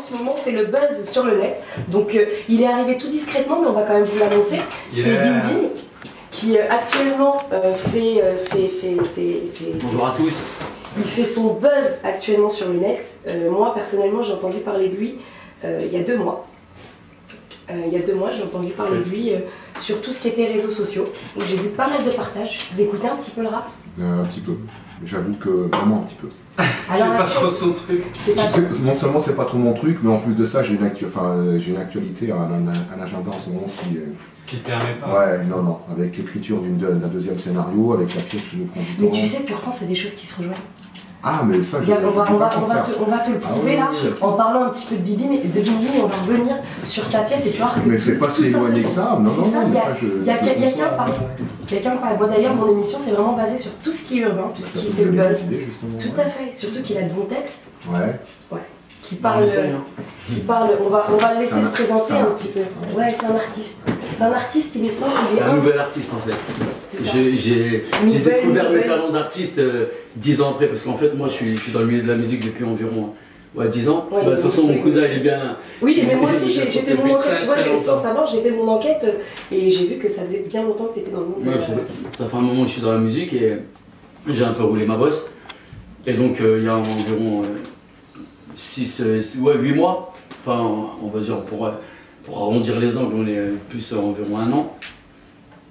ce moment fait le buzz sur le net. Donc il est arrivé tout discrètement, mais on va quand même vous l'annoncer. C'est Bim Bim qui actuellement Bonjour à tous. Il fait son buzz actuellement sur le net. Moi personnellement j'ai entendu parler de lui il y a 2 mois. Il y a 2 mois j'ai entendu parler de lui sur tout ce qui était réseaux sociaux. Donc j'ai vu pas mal de partages. Vous écoutez un petit peu le rap? Un petit peu. J'avoue que vraiment un petit peu. C'est pas trop son truc. Non seulement c'est pas trop mon truc, mais en plus de ça j'ai une actualité, un agenda en ce moment qui te permet pas. Ouais, non, avec l'écriture d'un deuxième scénario, avec la pièce qui nous prend du temps. Mais tu sais, pourtant c'est des choses qui se rejoignent. Ah mais ça, on va te le prouver là, en parlant un petit peu de Bim Bim, on va revenir sur ta pièce et tu vois que mais c'est pas si éloigné que ça, non, il y a quelqu'un parle. Moi d'ailleurs, mon émission c'est vraiment basée sur tout ce qui est urbain, tout ce qui fait le buzz. Tout à fait, surtout qu'il a de bons texes. Ouais. Qui parle, on va le laisser se présenter un petit peu. Ouais, c'est un artiste. C'est un artiste, il est simple, il est un nouvel artiste en fait. J'ai découvert mes talents d'artiste 10 ans après, parce qu'en fait moi je suis dans le milieu de la musique depuis environ 10 ans. Ouais, de toute façon mon cousin il est bien... Oui, mais moi aussi j'ai fait mon enquête, tu vois, sans savoir, j'ai fait mon enquête et j'ai vu que ça faisait bien longtemps que tu étais dans le monde. Ouais, ça fait un moment que je suis dans la musique et j'ai un peu roulé ma bosse. Et donc il y a environ 8 mois, enfin on va dire pour arrondir les angles, on est plus environ 1 an.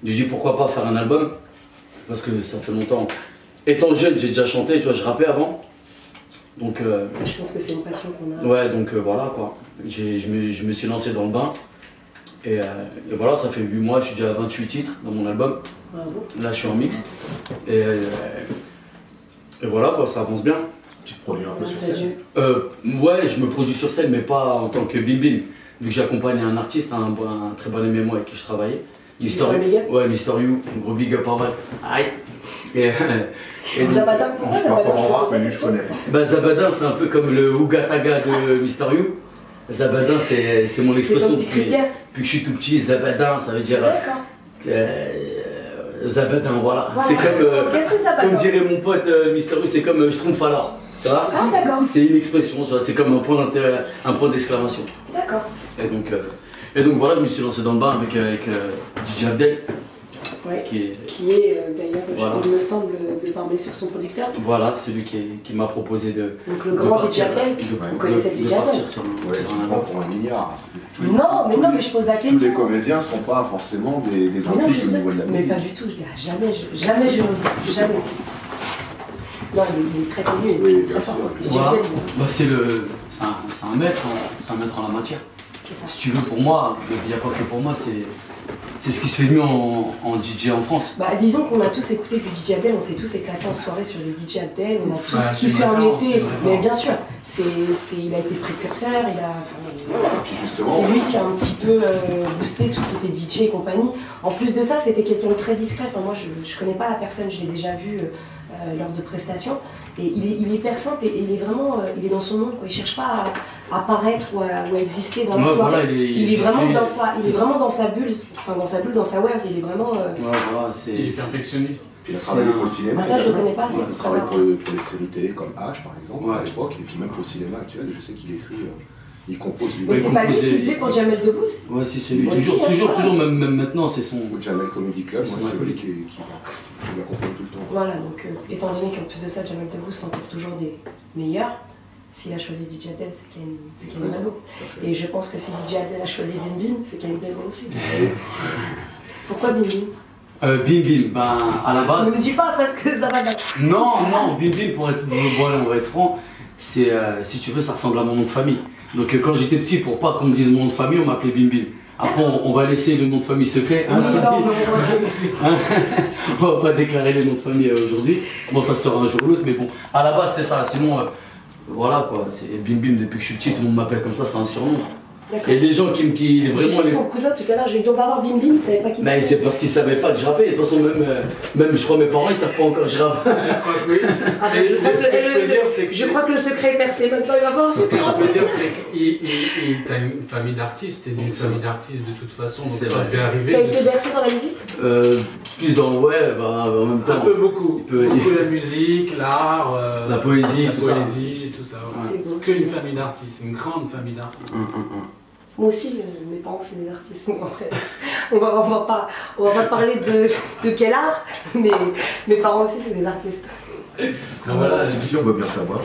J'ai dit pourquoi pas faire un album, parce que ça fait longtemps. Étant jeune, j'ai déjà chanté, tu vois, je rappais avant. Donc, je pense que c'est une passion qu'on a. Ouais, donc voilà quoi. Je me suis lancé dans le bain. Et voilà, ça fait 8 mois, je suis déjà à 28 titres dans mon album. Bravo. Là, je suis en mix. Et voilà quoi, ça avance bien. Tu te produis un peu sur scène? Ouais, je me produis sur scène, mais pas en tant que Bim Bim. Vu que j'accompagne un artiste, un très bon ami moi avec qui je travaillais. Mister You, un gros big up en vrai. Aïe. Zabadin, pourquoi Zabadin? Je connais pas. Bah, Zabadin, c'est un peu comme le Ougataga de Mister You. Zabadin, c'est mon expression depuis que je suis tout petit. Zabadin, ça veut dire. Zabadin, voilà. C'est comme dirait mon pote Mister You, c'est comme je trompe alors. Tu vois? Ah, d'accord. C'est une expression, c'est comme un point d'exclamation. D'accord. Et donc voilà, je me suis lancé dans le bain avec DJ Abdel. Ouais, qui est d'ailleurs, voilà. Il me semble, de parler sur son producteur. Voilà, c'est lui qui m'a proposé de. Donc le grand DJ Abdel, vous connaissez le DJ Abdel? Ouais, tu prends pour 1 milliard. Non, mais je pose la question. Tous les comédiens ne sont pas forcément des artistes au niveau de la musique. Mais pas du tout, jamais je n'ose, jamais. Non, il est très connu, oui, très fort. Voilà. Bah, c'est un maître, c'est un maître en la matière. Si tu veux, pour moi, il n'y a pas que pour moi, c'est ce qui se fait de mieux en DJ en France. Bah, disons qu'on a tous écouté du DJ Abdel, on s'est tous éclatés en soirée sur le DJ Abdel, on a tous kiffé en été, mais bien sûr, il a été précurseur, c'est lui qui a un petit peu boosté tout ce qui était DJ et compagnie. En plus de ça, c'était quelqu'un de très discret, enfin, moi je connais pas la personne, je l'ai déjà vu lors de prestations, et il est hyper simple et il est vraiment il est dans son monde, quoi. Il cherche pas à apparaître ou à exister dans la soirée. Voilà, il est vraiment dans sa bulle, enfin dans sa wares, il est vraiment il est perfectionniste. Il a travaillé pour le cinéma. Ça je ne connais pas. Il travaille pour les séries télé comme H par exemple à l'époque, et puis même pour le cinéma actuel, je sais qu'il écrit. Il compose du. Mais c'est pas lui qui faisait pour Jamel Debbouze? Ouais, si, c'est lui. Toujours, même maintenant, c'est son. Jamel Comedy Club, c'est lui qui l'accompagne tout le temps. Voilà, donc étant donné qu'en plus de ça, Jamel Debbouze s'entoure toujours des meilleurs, s'il a choisi DJ Abdel, c'est qu'il y a une raison. Et je pense que si DJ Abdel a choisi Bim Bim, c'est qu'il y a une raison aussi. Pourquoi Bim Bim? Bim Bim, ben à la base. Ne me dis pas parce que ça va. Non, Bim Bim, pour être franc, c'est si tu veux, ça ressemble à mon nom de famille. Donc quand j'étais petit, pour pas qu'on me dise mon nom de famille, on m'appelait Bim Bim. Après, on va laisser le nom de famille secret. Hein, on va pas déclarer le nom de famille aujourd'hui. Bon, ça sera un jour ou l'autre, mais bon, à la base, c'est ça. Sinon, voilà quoi, c'est Bim Bim depuis que je suis petit, tout le monde m'appelle comme ça, c'est un surnom. Il y a des gens qui vraiment. Ton cousin tout à l'heure, je lui ai dit on va voir Bim Bim, il savait pas qui c'était. Mais c'est parce qu'il savait pas que je rappais. De toute façon, même je crois mes parents ils savent pas encore que je rappe. Je crois que le secret est percé, même pas il va voir. Ce que je peux dire, c'est que t'as une famille d'artistes, t'es d'une famille d'artistes de toute façon, donc ça devait arriver. T'as été bercé dans la musique? Plus dans en même temps. Un peu beaucoup. Beaucoup la musique, l'art, la poésie, tout ça. C'est beau. Que une famille d'artistes, une grande famille d'artistes. Moi aussi, mes parents, c'est des artistes. Bon, après, on va pas parler de quel art, mais mes parents aussi, c'est des artistes. Voilà, si on veut bien savoir.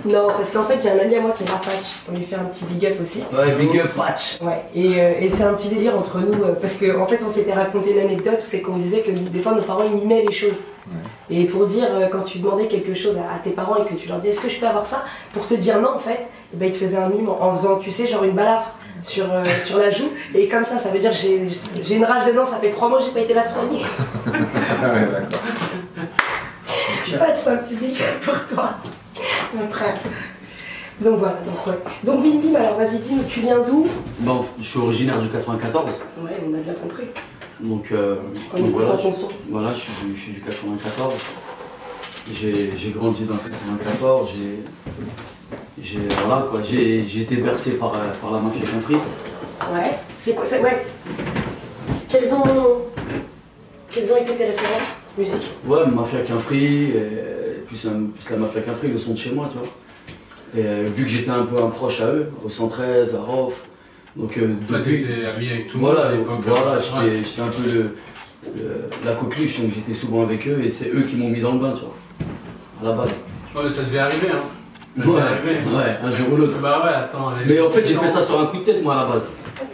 Non, parce qu'en fait, j'ai un ami à moi qui est Patch. On lui fait un petit big up aussi. Ouais, big up Patch. Ouais, et c'est un petit délire entre nous, parce qu'en fait, on s'était raconté une anecdote où c'est qu'on disait que des fois, nos parents, ils mimaient les choses. Ouais. Et pour dire, quand tu demandais quelque chose à tes parents et que tu leur dis, est-ce que je peux avoir ça? Pour te dire non, en fait, et ben, ils te faisaient un mime en faisant, tu sais, genre une balafre sur la joue. Et comme ça veut dire, j'ai une rage dedans, ça fait 3 mois, j'ai pas été la soigner. Ouais, d'accord. Patch, c'est un petit big up pour toi, mon frère. Donc voilà, donc Bim Bim, alors vas-y, dis-nous, tu viens d'où? Bon, je suis originaire du 94. Ouais, on a bien compris. Donc voilà, voilà, je suis du 94. J'ai grandi dans le 94, voilà quoi, j'ai été bercé par la mafia qu'un fric. Ouais, c'est quoi, ouais. Quelles ont été tes références musique? Ouais, mafia qu'un fric, plus la mafia qu'un fric, le son de chez moi, tu vois. Et vu que j'étais un peu un proche à eux, au 113, à Rof, donc depuis... Toi, t'étais ami avec tout le monde à l'époque. Voilà, j'étais un peu la coqueluche, donc j'étais souvent avec eux, et c'est eux qui m'ont mis dans le bain, tu vois, à la base. Ouais, ça devait arriver, hein. Ça devait arriver. Ouais, un jour ou l'autre. Bah ouais, attends. Mais en fait, j'ai fait ça sur un coup de tête, moi, à la base.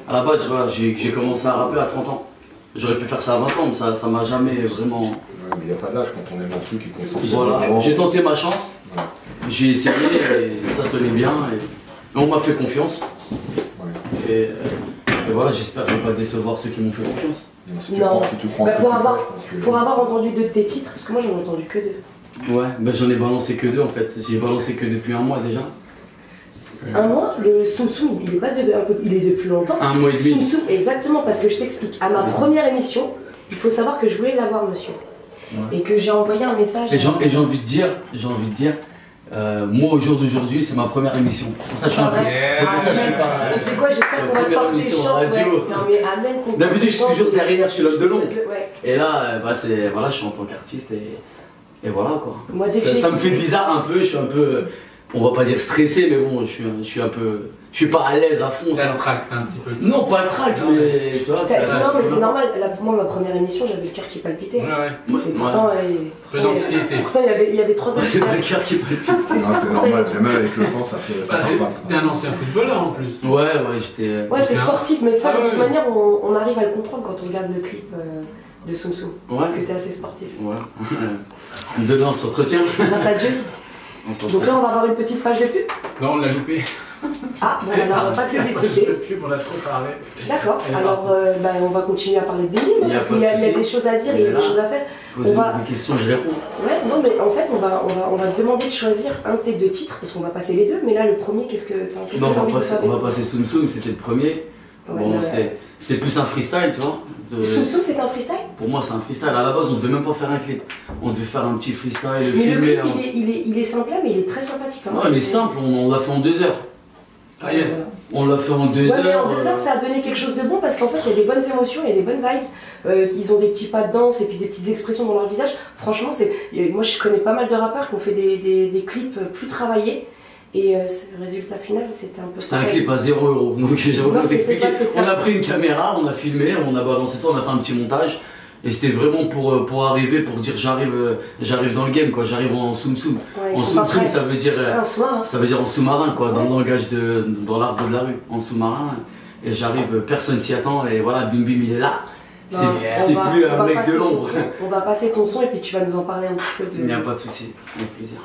À la base, voilà, j'ai commencé à rapper à 30 ans. J'aurais pu faire ça à 20 ans, mais ça m'a jamais vraiment... Ouais, mais il n'y a pas d'âge quand on aime un truc et qu'on sent. Voilà, j'ai tenté ma chance, j'ai essayé et ça sonnait bien, et on m'a fait confiance. Ouais. Et voilà, j'espère ne pas décevoir ceux qui m'ont fait confiance. Non, pour avoir entendu 2 de tes titres, parce que moi j'en ai entendu que 2. Ouais, ben j'en ai balancé que 2 en fait, j'ai balancé que depuis 1 mois déjà. Un mois, le Soum Soum, il est pas il est depuis longtemps. 1 mois et demi. Soum Soum, exactement, parce que je t'explique. À ma première émission, il faut savoir que je voulais l'avoir, monsieur. Ouais. Et que j'ai envoyé un message. Et j'ai envie de dire, moi au jour d'aujourd'hui, c'est ma première émission. C'est pour ça que je suis un peu. C'est pour ça que je suis pas. Tu sais quoi, j'espère qu'on va porter chance. Ouais. Non mais amen. D'habitude, je suis toujours derrière, je suis l'homme de l'ombre. Ouais. Et là, voilà, je suis en tant qu'artiste et voilà quoi. Moi, ça me fait bizarre un peu, je suis un peu. On va pas dire stressé, mais bon, je suis un peu. Je suis pas à l'aise à fond. T'as le trac, t'as un petit peu. Non, pas le trac, mais tu vois. Non, mais c'est normal. Là, pour moi, ma première émission, j'avais le cœur qui palpitait. Ouais. Et pourtant, peu d'anxiété. Pourtant, il y avait 3 ans. C'est pas le cœur qui palpite. Non, c'est normal, même avec le temps, ça part pas. T'es un ancien footballeur en plus. Ouais, j'étais. Ouais, t'es sportif, mais ça, de toute manière, on arrive à le comprendre quand on regarde le clip de Soum Soum. Ouais. Que t'es assez sportif. Ouais. Dedans, on s'entretient. Grâce à Dieu. Donc là, on va avoir une petite page de pub. Non, on l'a loupé. Ah, bon, alors pas de publicité. On a trop parlé. D'accord, alors on va continuer à parler de Bim Bim, parce qu'il y a des choses à dire, il y a des choses à faire. Poser des questions, je réponds. Ouais, non, mais en fait, on va te demander de choisir un de tes 2 titres, parce qu'on va passer les 2, mais là, le premier, qu'est-ce que tu on va passer Soum Soum, c'était le premier. Ouais, bon, c'est plus un freestyle, tu vois. Soum Soum, c'est un freestyle? Pour moi, c'est un freestyle. À la base, on devait même pas faire un clip. On devait faire un petit freestyle. Mais filmé, le clip, il est simple, mais il est très sympathique. Non, il est simple, on l'a fait en 2 heures. Ah yes. On l'a fait en 2 heures. Mais en 2 heures, ça a donné quelque chose de bon parce qu'en fait, il y a des bonnes émotions, il y a des bonnes vibes. Ils ont des petits pas de danse et puis des petites expressions dans leur visage. Franchement, moi, je connais pas mal de rappeurs qui ont fait des clips plus travaillés. Et le résultat final, c'était un peu... C'était un clip à 0 €. Donc j'ai vraiment t'expliquer. On a pris une caméra, on a filmé, on a balancé ça, on a fait un petit montage. Et c'était vraiment pour arriver, pour dire j'arrive dans le game, quoi, j'arrive en Soum Soum. Ouais, en Soum Soum, ça veut dire en sous-marin, quoi, dans le langage dans l'argot de la rue, en sous-marin. Et j'arrive, personne s'y attend, et voilà, Bim Bim il est là. C'est plus un mec de l'ombre. On va passer ton son et puis tu vas nous en parler un petit peu de... Il n'y a pas de souci, avec plaisir.